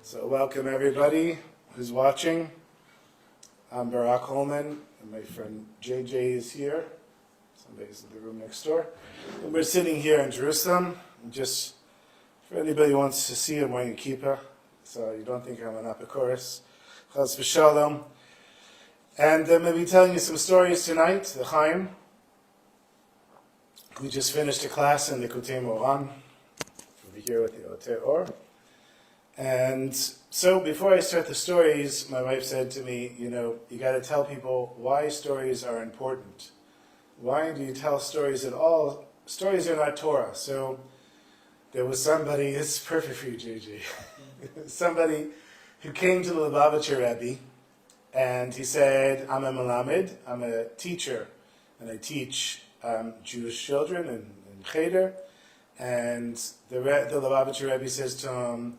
So welcome everybody who's watching. I'm Barak Hullman, and my friend JJ is here. Somebody's in the room next door. And we're sitting here in Jerusalem. Just for anybody who wants to see, I'm wearing a kippah, so you don't think I'm an apikoros. Chas v'shalom. And I'm going to be telling you some stories tonight, the Chaim. We just finished a class in the Kutei Moran. We'll be here with the Ote Or. And so before I start the stories, my wife said to me, you got to tell people why stories are important. Why do you tell stories at all? Stories are not Torah. So there was somebody, it's perfect for you, JJ, somebody who came to the Lubavitcher Rebbe, and he said, I'm a Melamed, I'm a teacher, and I teach Jewish children in Cheder. And the Lubavitcher Rebbe says to him,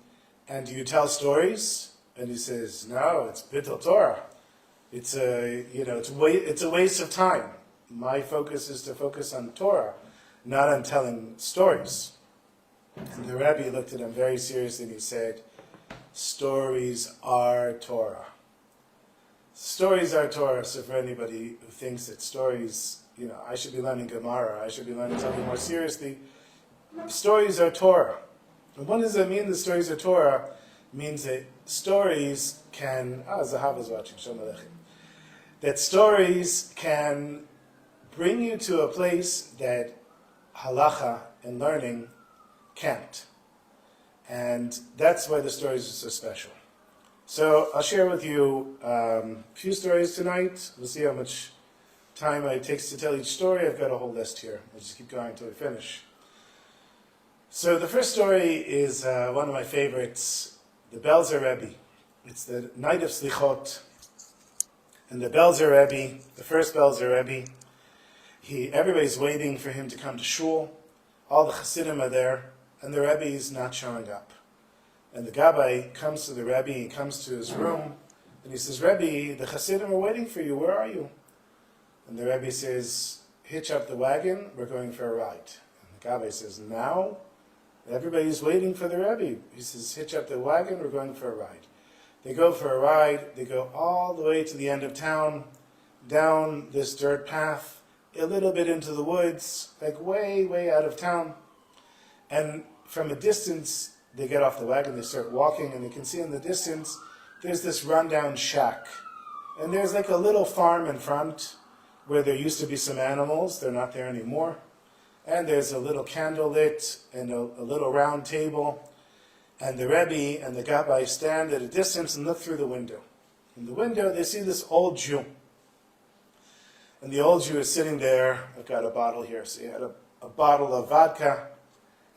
and do you tell stories? And he says, no, it's Bittul Torah. It's a waste of time. My focus is to focus on Torah, not on telling stories. And the Rebbe looked at him very seriously and he said, stories are Torah. Stories are Torah. So for anybody who thinks that stories, I should be learning Gemara, I should be learning something more seriously, stories are Torah. And what does that mean, the stories are Torah? It means that stories can, Zahava's watching, Shalom Aleichem. That stories can bring you to a place that halacha and learning can't. And that's why the stories are so special. So I'll share with you a few stories tonight. We'll see how much time it takes to tell each story. I've got a whole list here. I'll just keep going until we finish. So the first story is one of my favorites, the Belzer Rebbe. It's the night of Slichot. And the Belzer Rebbe, the first Belzer Rebbe, everybody's waiting for him to come to shul. All the Chassidim are there, and the Rebbe is not showing up. And the Gabbai comes to the Rebbe, he comes to his room, and he says, Rebbe, the Chassidim are waiting for you, where are you? And the Rebbe says, hitch up the wagon, we're going for a ride. And the Gabbai says, now? Everybody's waiting for the Rebbe. He says, hitch up the wagon, we're going for a ride. They go for a ride, they go all the way to the end of town, down this dirt path, a little bit into the woods, like way, way out of town. And from a distance, they get off the wagon, they start walking, and they can see in the distance, there's this rundown shack. And there's like a little farm in front, where there used to be some animals, they're not there anymore. And there's a little candle lit, and a little round table. And the Rebbe and the Gabbai stand at a distance and look through the window. In the window, they see this old Jew. And the old Jew is sitting there. I've got a bottle here. So he had a bottle of vodka,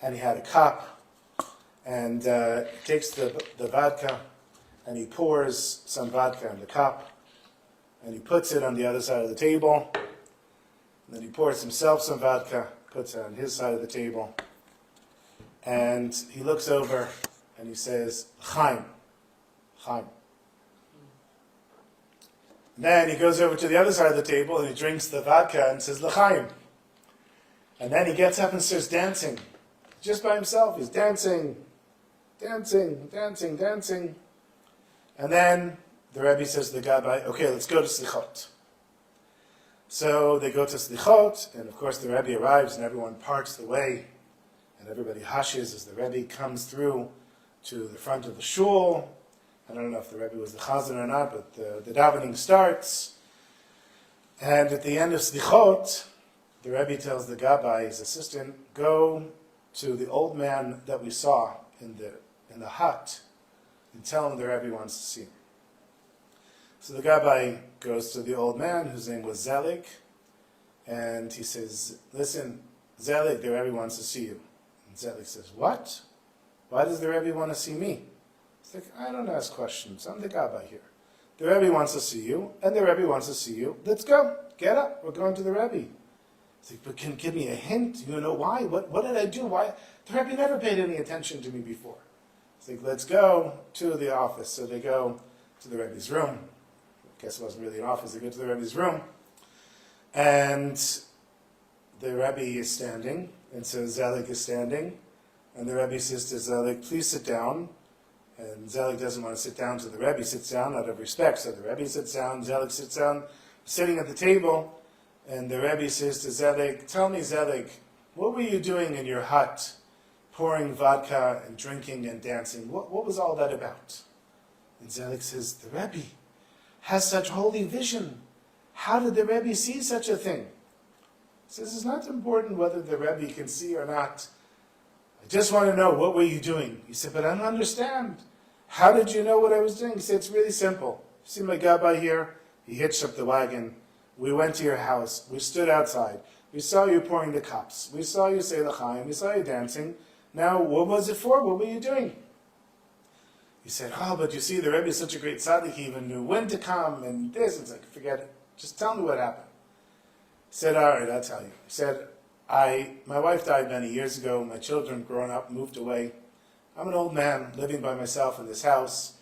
and he had a cup. And he takes the vodka, and he pours some vodka in the cup, and he puts it on the other side of the table. And then he pours himself some vodka, puts it on his side of the table, and he looks over and he says, Chaim, Chaim. Then he goes over to the other side of the table and he drinks the vodka and says, L'chaim. And then he gets up and starts dancing. Just by himself, he's dancing, dancing, dancing, dancing. And then the Rebbe says to the Rabbi, okay, let's go to Slichot. So they go to Slichot, and of course the Rebbe arrives and everyone parts the way, and everybody hushes as the Rebbe comes through to the front of the shul. I don't know if the Rebbe was the Chazan or not, but the davening starts. And at the end of Slichot, the Rebbe tells the Rabbi, his assistant, go to the old man that we saw in the hut and tell him the Rebbe wants to see him. So the Rabbi goes to the old man, whose name was Zelig, and he says, listen, Zelig, the Rebbe wants to see you. And Zelig says, what? Why does the Rebbe want to see me? He's like, I don't ask questions. I'm the Rabbi here. The Rebbe wants to see you, and the Rebbe wants to see you. Let's go. Get up. We're going to the Rebbe. He's like, but can you give me a hint? You know why? What did I do? Why? The Rebbe never paid any attention to me before. He's like, let's go to the office. So they go to the Rebbe's room. I guess it wasn't really an office. They go to the Rebbe's room. And the Rebbe is standing, and so Zelig is standing. And the Rebbe says to Zelig, please sit down. And Zelig doesn't want to sit down, so the Rebbe sits down out of respect. So the Rebbe sits down, Zelig sits down, sitting at the table. And the Rebbe says to Zelig, tell me, Zelig, what were you doing in your hut, pouring vodka and drinking and dancing? What was all that about? And Zelig says, the Rebbe has such holy vision. How did the Rebbe see such a thing? He says, it's not important whether the Rebbe can see or not. I just want to know, what were you doing? He said, but I don't understand. How did you know what I was doing? He said, it's really simple. You see my Rabbi here? He hitched up the wagon. We went to your house. We stood outside. We saw you pouring the cups. We saw you say l'chaim. We saw you dancing. Now, what was it for? What were you doing? He said, oh, but you see, the Rebbe is such a great tzaddik. He even knew when to come and this. It's like, forget it. Just tell me what happened. He said, all right, I'll tell you. He said, my wife died many years ago. My children grown up, moved away. I'm an old man living by myself in this house.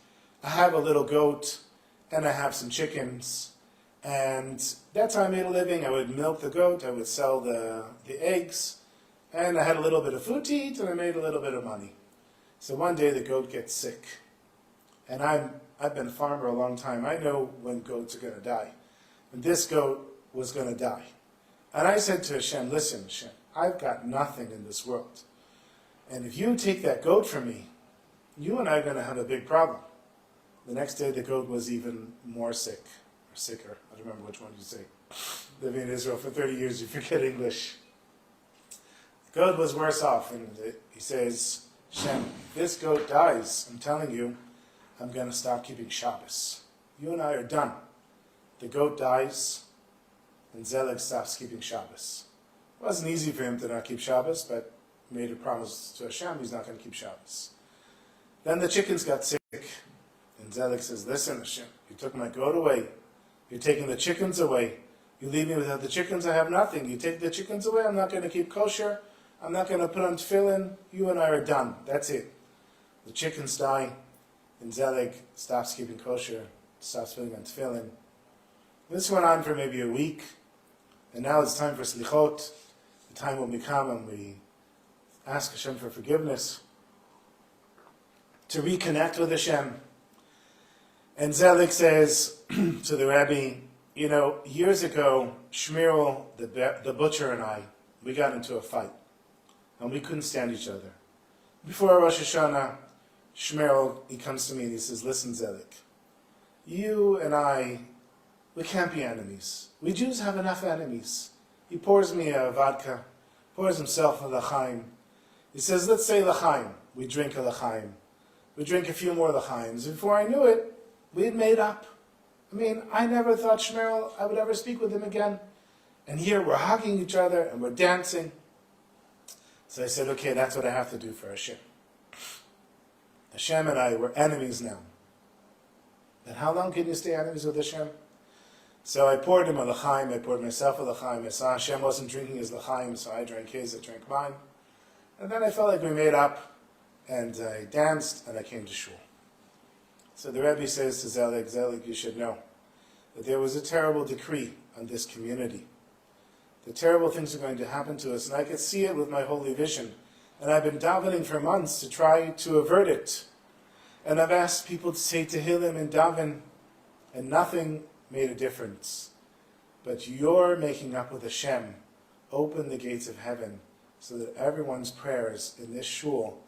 I have a little goat and I have some chickens. And that's how I made a living. I would milk the goat, I would sell the eggs, and I had a little bit of food to eat, and I made a little bit of money. So one day the goat gets sick. And I've been a farmer a long time. I know when goats are going to die. And this goat was going to die. And I said to Hashem, listen, Hashem, I've got nothing in this world. And if you take that goat from me, you and I are going to have a big problem. The next day the goat was even more sick. Sicker. I don't remember which one you say. Living in Israel for 30 years, you forget English. The goat was worse off, and he says, Shem, this goat dies. I'm telling you, I'm going to stop keeping Shabbos. You and I are done. The goat dies, and Zelig stops keeping Shabbos. It wasn't easy for him to not keep Shabbos, but he made a promise to Hashem he's not going to keep Shabbos. Then the chickens got sick, and Zelig says, listen, Hashem, you took my goat away. You're taking the chickens away. You leave me without the chickens, I have nothing. You take the chickens away, I'm not going to keep kosher. I'm not going to put on tefillin. You and I are done. That's it. The chickens die, and Zelig stops keeping kosher, stops putting on tefillin. This went on for maybe a week, and now it's time for slichot. The time will come and we ask Hashem for forgiveness, to reconnect with Hashem. And Zelig says to the Rabbi, you know, years ago, Shmuel, the butcher, and I, we got into a fight. And we couldn't stand each other. Before Rosh Hashanah, Shmuel, he comes to me and he says, listen, Zelig, you and I, we can't be enemies. We Jews have enough enemies. He pours me a vodka, pours himself a l'chaim. He says, let's say l'chaim. We drink a l'chaim. We drink a few more l'chaims. Before I knew it, we had made up. I mean, I never thought Shmuel, I would ever speak with him again. And here we're hugging each other and we're dancing. So I said, okay, that's what I have to do for Hashem. Hashem and I, we're enemies now. And how long can you stay enemies with Hashem? So I poured him a l'chaim, I poured myself a l'chaim. I saw Hashem wasn't drinking his l'chaim, so I drank his, I drank mine. And then I felt like we made up, and I danced, and I came to shul. So the Rebbe says to Zelig, you should know that there was a terrible decree on this community. The terrible things are going to happen to us, and I could see it with my holy vision. And I've been davening for months to try to avert it. And I've asked people to say Tehillim and daven, and nothing made a difference. But you're making up with Hashem. Open the gates of heaven so that everyone's prayers in this shul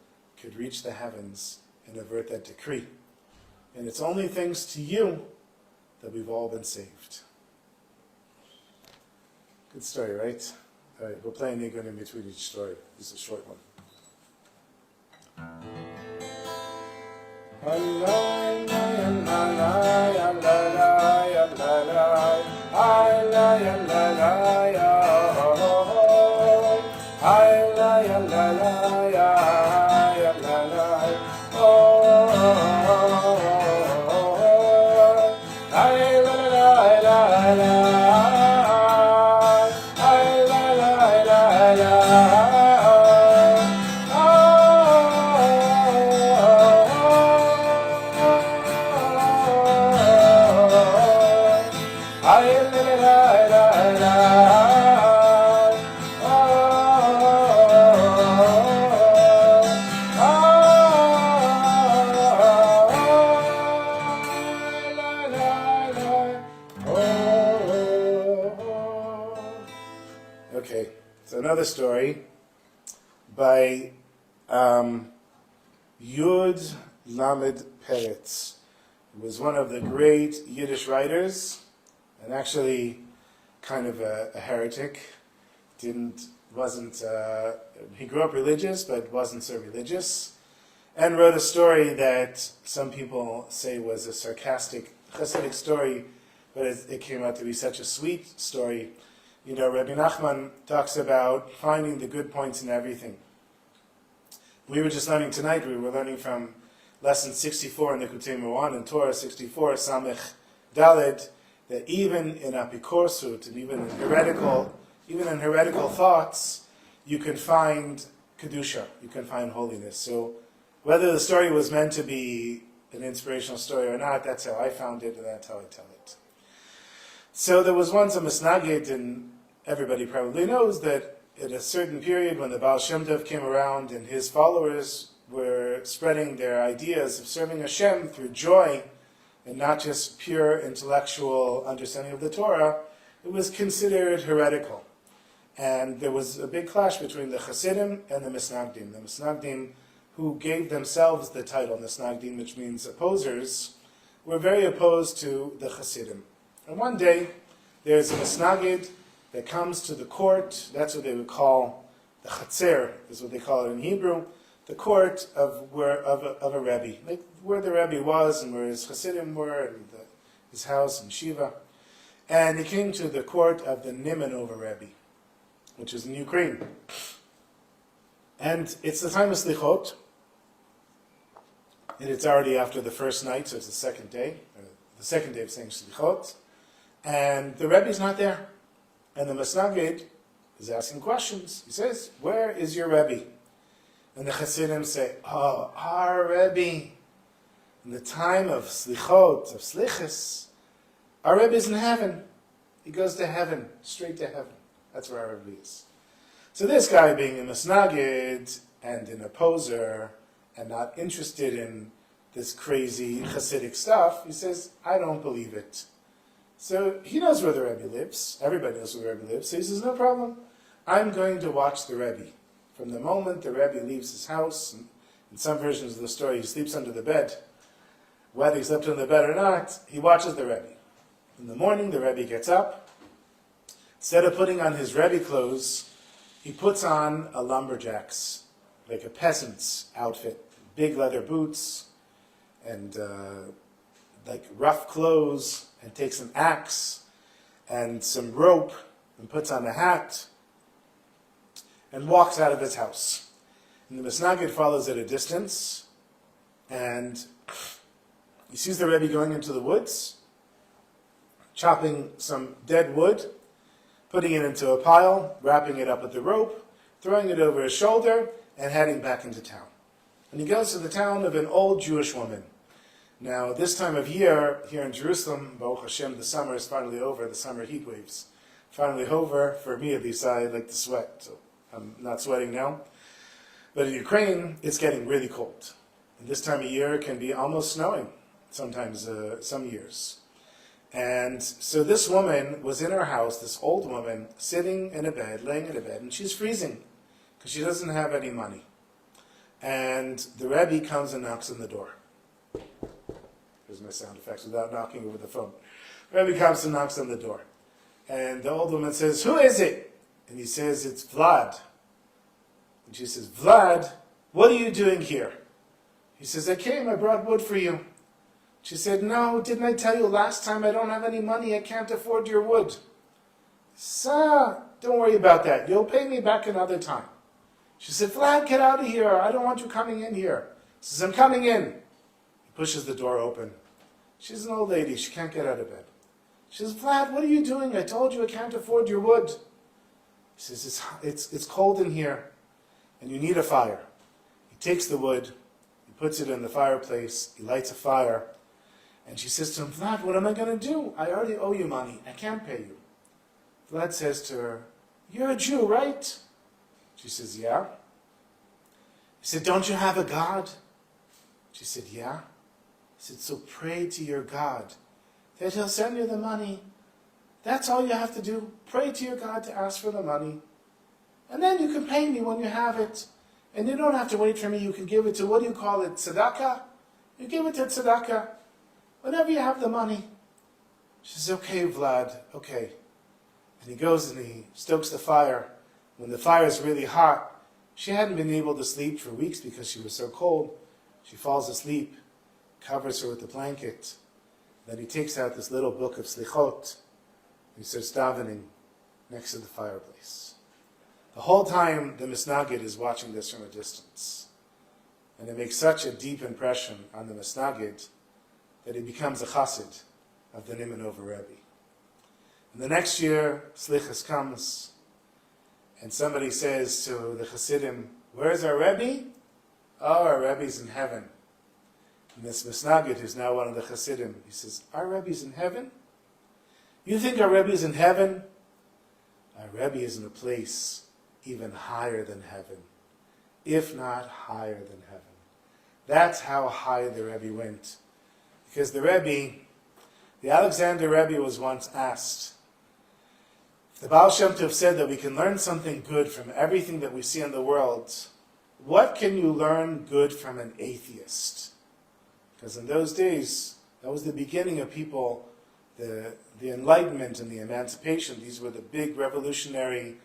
could reach the heavens and avert that decree. And it's only thanks to you that we've all been saved. Good story, right? All right, we'll play a nigun in between each story. This is a short one. Okay, so another story by Yud Lamed Perets, who was one of the great Yiddish writers, and actually kind of a heretic. He grew up religious, but wasn't so religious, and wrote a story that some people say was a sarcastic Chassidic story, but it came out to be such a sweet story. You know, Rabbi Nachman talks about finding the good points in everything. We were just learning tonight, we were learning from lesson 64 in the Kuteim and Torah 64, Samech Daled, that even in apikorsut and even in heretical thoughts, you can find kedusha, you can find holiness. So whether the story was meant to be an inspirational story or not, that's how I found it, and that's how I tell it. So there was once a misnagid, and everybody probably knows that at a certain period when the Baal Shem Tov came around and his followers were spreading their ideas of serving Hashem through joy and not just pure intellectual understanding of the Torah, it was considered heretical. And there was a big clash between the Chassidim and the Misnagdim. The Misnagdim, who gave themselves the title Misnagdim, which means opposers, were very opposed to the Chassidim. And one day, there's a Misnagid that comes to the court. That's what they would call the Chatzer, is what they call it in Hebrew, the court of a Rebbe, like where the Rebbe was and where his Chassidim were, and his house and Shiva. And he came to the court of the Nimanova Rebbe, which is in Ukraine. And it's the time of Slichot, and it's already after the first night, so it's the second day of saying Slichot. And the Rebbe's not there. And the Misnagid is asking questions. He says, where is your Rebbe? And the Chassidim say, oh, our Rebbe, in the time of Slichot, of Slichas, our Rebbe is in heaven. He goes to heaven, straight to heaven. That's where our Rebbe is. So this guy, being a Misnagid and an opposer and not interested in this crazy Chassidic stuff, he says, I don't believe it. So he knows where the Rebbe lives. Everybody knows where the Rebbe lives. So he says, no problem. I'm going to watch the Rebbe. From the moment the Rebbe leaves his house, and in some versions of the story, he sleeps under the bed. Whether he slept under the bed or not, he watches the Rebbe. In the morning, the Rebbe gets up. Instead of putting on his Rebbe clothes, he puts on a lumberjack's, like a peasant's outfit. Big leather boots, and like rough clothes, and takes an axe and some rope and puts on a hat and walks out of his house. And the Misnagid follows at a distance, and he sees the Rebbe going into the woods, chopping some dead wood, putting it into a pile, wrapping it up with the rope, throwing it over his shoulder, and heading back into town. And he goes to the town of an old Jewish woman. Now, this time of year, here in Jerusalem, Baruch Hashem, the summer is finally over, the summer heat waves. Finally over, for me at least, I like to sweat, so I'm not sweating now. But in Ukraine, it's getting really cold. And this time of year, it can be almost snowing, sometimes, some years. And so this woman was in her house, this old woman, sitting in a bed, laying in a bed, and she's freezing, because she doesn't have any money. And the Rebbe comes and knocks on the door. Here's my sound effects without knocking over the phone. The Rebbe comes and knocks on the door. And the old woman says, "Who is it?" And he says, "It's Vlad." And she says, "Vlad, what are you doing here?" He says, "I came, I brought wood for you." She said, "No, didn't I tell you last time I don't have any money, I can't afford your wood?" "Sir, don't worry about that, you'll pay me back another time." She said, "Vlad, get out of here, I don't want you coming in here." He says, "I'm coming in." He pushes the door open. She's an old lady, she can't get out of bed. She says, "Vlad, what are you doing? I told you I can't afford your wood." He says, it's cold in here, and you need a fire." He takes the wood, he puts it in the fireplace, he lights a fire, and she says to him, "Vlad, what am I going to do? I already owe you money, I can't pay you." Vlad says to her, "You're a Jew, right?" She says, "Yeah." He said, "Don't you have a God?" She said, "Yeah." He said, "So pray to your God that he'll send you the money. That's all you have to do. Pray to your God to ask for the money. And then you can pay me when you have it. And you don't have to wait for me. You can give it to, what do you call it, tzedakah? You give it to tzedakah whenever you have the money." She says, "Okay, Vlad, okay." And he goes and he stokes the fire. When the fire is really hot, she hadn't been able to sleep for weeks because she was so cold. She falls asleep, covers her with the blanket. Then he takes out this little book of slichot. He starts davening next to the fireplace. The whole time, the misnagid is watching this from a distance. And it makes such a deep impression on the misnagid that he becomes a Chassid of the Nimanova Rebbe. And the next year, Slichas comes, and somebody says to the Chassidim, "Where's our Rebbe?" "Oh, our Rebbe's in heaven." And this Misnagid, who's now one of the Chassidim, he says, "Our Rebbe's in heaven? You think our Rebbe's in heaven? Our Rebbe is in a place even higher than heaven, if not higher than heaven." That's how high the Rebbe went. Because the Alexander Rebbe was once asked, if the Baal Shem Tov said that we can learn something good from everything that we see in the world, what can you learn good from an atheist? Because in those days, that was the beginning of people, the Enlightenment and the Emancipation. These were the big revolutionary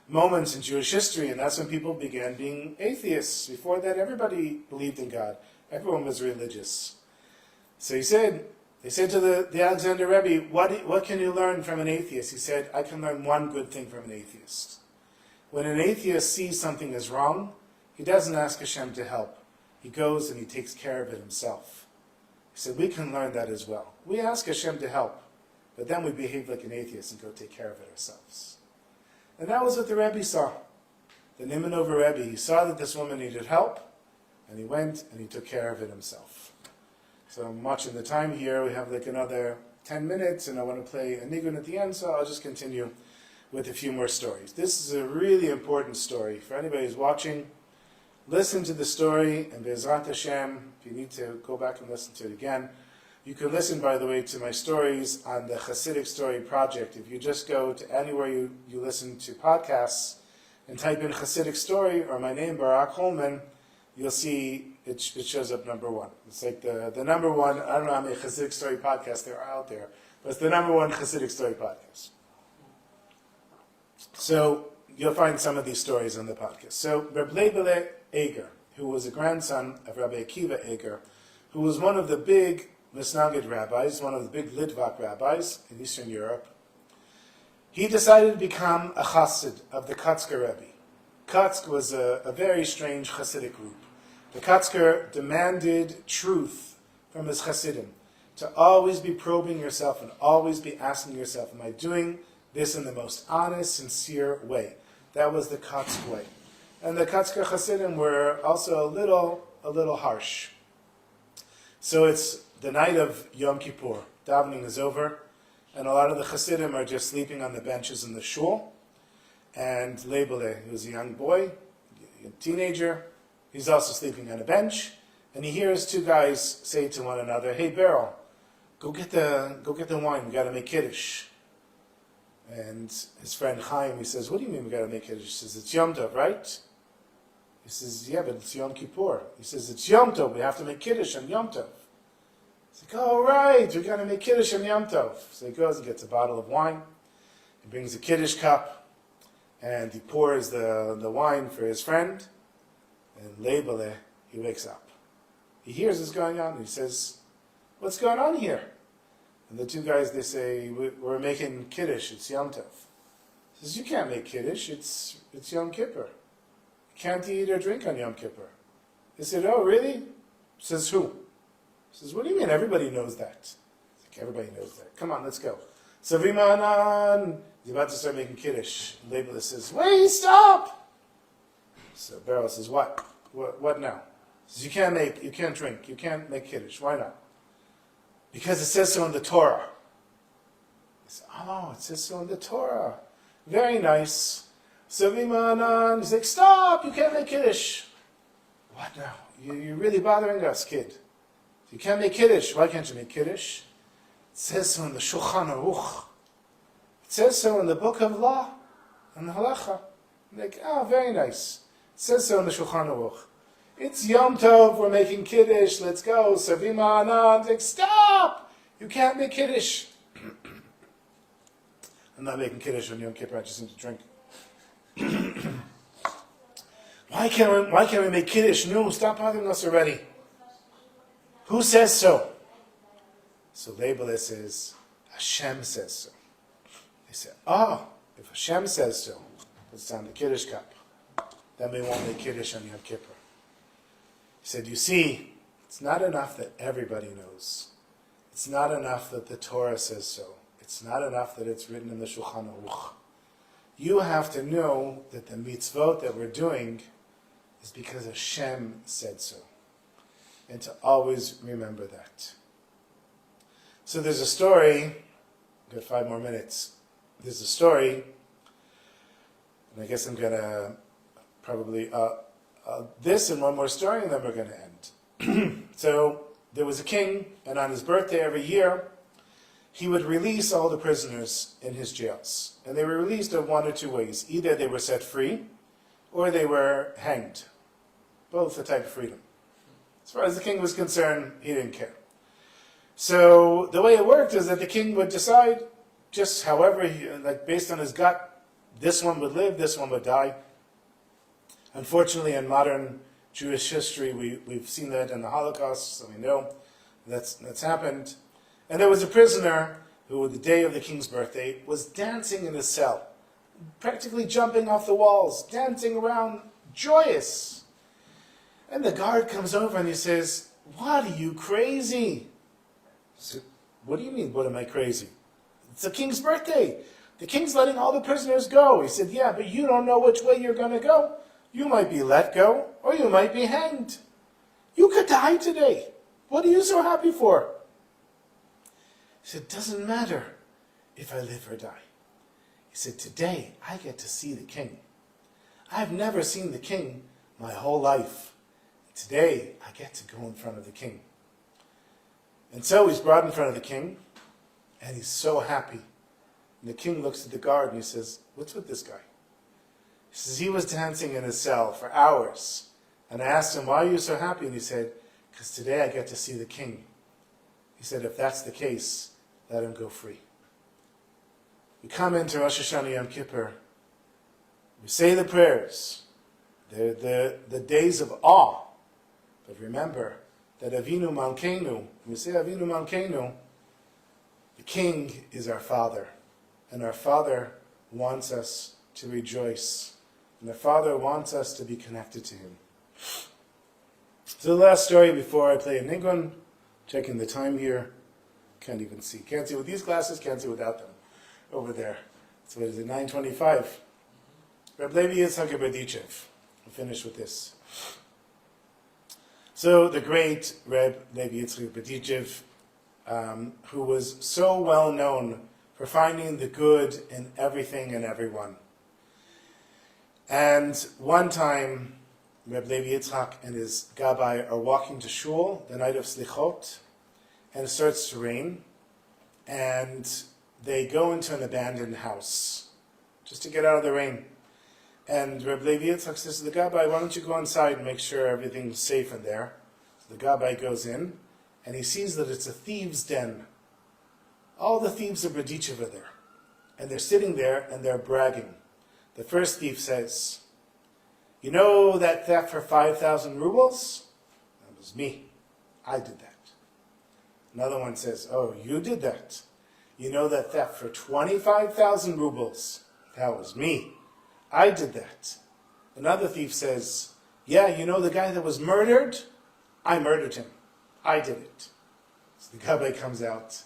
moments in Jewish history, and that's when people began being atheists. Before that, everybody believed in God. Everyone was religious. So they said to the Alexander Rebbe, what can you learn from an atheist? He said, "I can learn one good thing from an atheist. When an atheist sees something is wrong, he doesn't ask Hashem to help. He goes and he takes care of it himself." He said, we can learn that as well. We ask Hashem to help, but then we behave like an atheist and go take care of it ourselves. And that was what the Rebbe saw. The Nimanova Rebbe, he saw that this woman needed help, and he went and he took care of it himself. So I'm watching the time here. We have like another 10 minutes, and I want to play a nigun at the end, so I'll just continue with a few more stories. This is a really important story. For anybody who's watching, listen to the story, and Be'ezrat Hashem, if you need to go back and listen to it again, you can listen, by the way, to my stories on the Hasidic Story Project. If you just go to anywhere you listen to podcasts and type in Hasidic Story or my name, Barak Hullman, you'll see it shows up number one. It's like the number one, I don't know how many Hasidic Story podcasts there are out there, but it's the number one Hasidic Story podcast. So you'll find some of these stories on the podcast. So Rabbi Eger, who was a grandson of Rabbi Akiva Eger, who was one of the big Misnagid rabbis, one of the big Litvak rabbis in Eastern Europe, he decided to become a Chassid of the Kotzker Rebbe. Kotzk was a very strange Chassidic group. The Kotzker demanded truth from his Chassidim. To always be probing yourself and always be asking yourself, am I doing this in the most honest, sincere way? That was the Katz way. And the Katzker Chassidim were also a little harsh. So it's the night of Yom Kippur. Davening is over, and a lot of the Chassidim are just sleeping on the benches in the shul. And Lebele, who was a young boy, a teenager, he's also sleeping on a bench. And he hears two guys say to one another, "Hey, Beryl, go get the wine. We got to make kiddush." And his friend Chaim, he says, "What do you mean we got to make kiddush?" He says, "It's Yom Tov, right?" He says, "Yeah, but it's Yom Kippur." He says, "It's Yom Tov. We have to make kiddush on Yom Tov." He's like, "Oh, right. We got to make kiddush on Yom Tov." So he goes and gets a bottle of wine. He brings a kiddush cup, and he pours the wine for his friend. And Lebele, he wakes up. He hears what's going on. And he says, "What's going on here?" And the two guys, they say, "We're making kiddush. It's Yom Tov." He says, "You can't make kiddush. It's Yom Kippur. You can't eat or drink on Yom Kippur." They said, "Oh, really?" Says, "Who?" He says, "What do you mean? Everybody knows that." He's like, "Everybody knows that. Come on, let's go." So Vimanan, he's about to start making kiddush. Lebele says, "Wait, stop!" So Beryl says, "What? What now?" He says, you can't drink, you can't make kiddush. Why not?" "Because it says so in the Torah." He says, "Oh, it says so in the Torah. Very nice." So Vimanan, he's like, "Stop! You can't make kiddush." "What now? You're really bothering us, kid. You can't make kiddush. Why can't you make kiddush?" "It says so in the Shulchan Aruch. It says so in the book of law and halacha." I'm like, "Oh, very nice. It says so in the Shulchan Aruch. It's Yom Tov, we're making kiddush, let's go." So Vimanan, like, "Stop! You can't make kiddush." "I'm not making kiddush on Yom Kippur, I just need to drink." Why can't we make kiddush? No, stop bothering us already. "Who says so?" So Lebele says, "Hashem says so." They said, "Oh, if Hashem says so, let's down the kiddush cup. Then we won't make kiddush on Yom Kippur." He said, "You see, it's not enough that everybody knows. It's not enough that the Torah says so. It's not enough that it's written in the Shulchan Aruch. You have to know that the mitzvot that we're doing is because Hashem said so. And to always remember that." So there's a story, I've got 5 more minutes. There's a story, and I guess I'm going to probably, this and one more story, and then we're going to end. So there was a king, and on his birthday every year, he would release all the prisoners in his jails. And they were released in one or two ways. Either they were set free, or they were hanged. Both a type of freedom. As far as the king was concerned, he didn't care. So the way it worked is that the king would decide, just however, based on his gut, this one would live, this one would die. Unfortunately, in modern Jewish history, we've seen that in the Holocaust, so we know that's happened. And there was a prisoner who, the day of the king's birthday, was dancing in his cell, practically jumping off the walls, dancing around, joyous. And the guard comes over and he says, "What, are you crazy?" I said, "What do you mean, what am I crazy? It's the king's birthday. The king's letting all the prisoners go." He said, "Yeah, but you don't know which way you're going to go. You might be let go, or you might be hanged. You could die today. What are you so happy for?" He said, "It doesn't matter if I live or die." He said, "Today I get to see the king. I've never seen the king my whole life. Today I get to go in front of the king." And so he's brought in front of the king, and he's so happy. And the king looks at the guard and he says, "What's with this guy?" He says, "He was dancing in his cell for hours. And I asked him, 'Why are you so happy?' And he said, 'Because today I get to see the king.' He said, 'If that's the case, let him go free.'" We come into Rosh Hashanah Yom Kippur. We say the prayers. They're the days of awe. But remember that Avinu Malkeinu, when we say Avinu Malkeinu, the king is our father. And our father wants us to rejoice. And our father wants us to be connected to him. So the last story before I play a nigun, checking the time here. Can't even see. Can't see with these glasses, can't see without them. Over there. So what is it, 925? Reb Levi Yitzhak Berdichev. We'll finish with this. So the great Reb Levi Yitzhak Berdichev, who was so well known for finding the good in everything and everyone. And one time, Reb Levi Yitzhak and his Gabbai are walking to shul the night of Slichot, and it starts to rain, and they go into an abandoned house just to get out of the rain. And Reb Levi Yitzhak says to the Gabbai, why don't you go inside and make sure everything's safe in there? So the Gabbai goes in, and he sees that it's a thieves' den. All the thieves of Berdichev are there, and they're sitting there and they're bragging. The first thief says, you know that theft for 5,000 rubles? That was me. I did that. Another one says, oh, you did that. You know that theft for 25,000 rubles? That was me. I did that. Another thief says, yeah, you know the guy that was murdered? I murdered him. I did it. So the Gabbai comes out.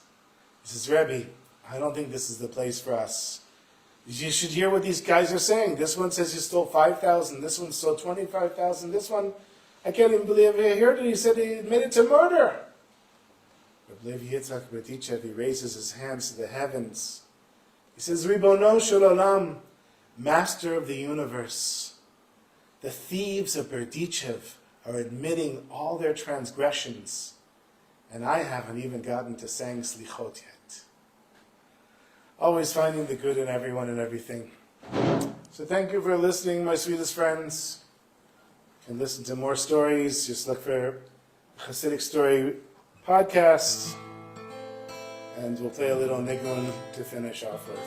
He says, Rebbe, I don't think this is the place for us. You should hear what these guys are saying. This one says he stole 5,000. This one stole 25,000. This one, I can't even believe I heard it. He said he admitted to murder. Reb Levi Yitzhak Berdichev, he raises his hands to the heavens. He says, Ribono Shel Olam, Master of the universe. The thieves of Berdichev are admitting all their transgressions, and I haven't even gotten to saying Slichot yet. Always finding the good in everyone and everything. So thank you for listening, my sweetest friends. You can listen to more stories. Just look for Hasidic Story podcast. And we'll play a little nigun to finish off with.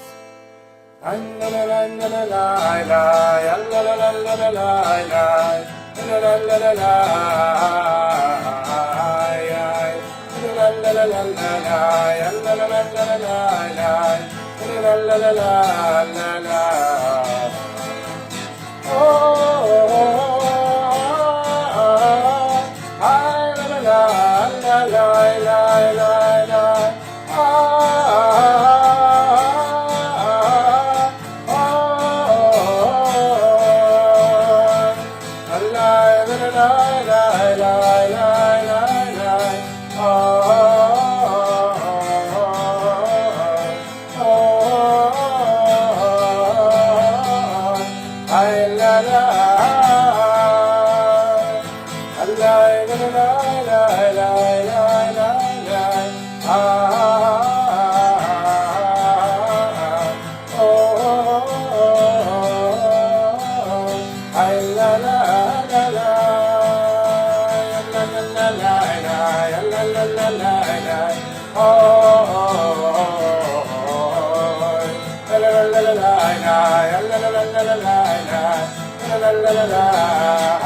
la la la